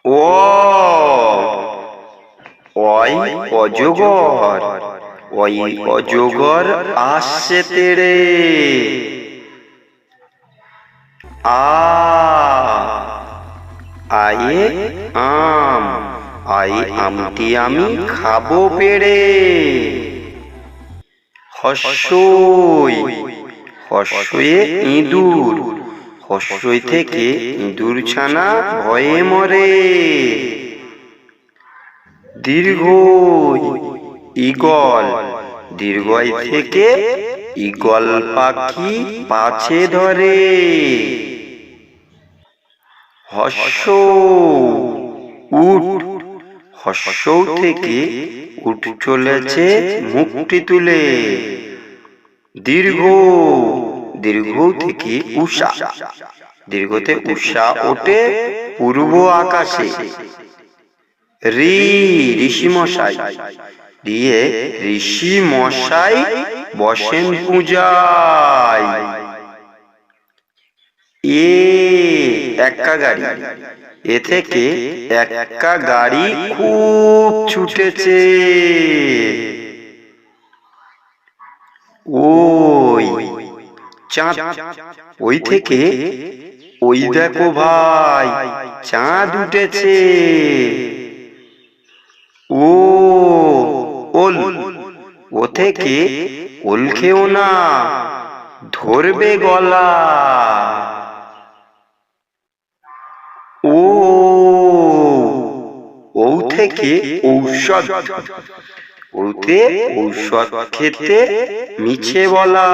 ও ওই অজগর, ওই অজগর আসছে তেড়ে। আ আয়ে আম, আই আমটি আমি খাবো পেড়ে। হস্যই, হস্যয়ে ইঁদুর, হস্যই থেকে ইঁদুর ছানা ভয়ে মরে। দীর্ঘই, ঈগল, দীর্ঘই থেকে ঈগল পাখি পাছে ধরে। হস্য উট, হস্য থেকে উট চলেছে মুখটি তুলে। দীর্ঘ, দীর্ঘ থেকে উষা, দীর্ঘতে উষা ওঠে পূর্ব আকাশে। ঋ, ঋষি মশাই, দিয়ে ঋষি মশাই বসেন পূজায়। এ, এক্কা গাড়ি, এ থেকে এক্কা গাড়ি খুব ছুটেছে। ওই চাঁদ, ওই থেকে ওই দেখো ভাই চাঁদ উঠেছে। ও ওল, ও থেকে ওল খেও না, ধরবে গলা। ও, ও থেকে ঔষধ, ওতে ঔষধ খেতে মিছে বলা।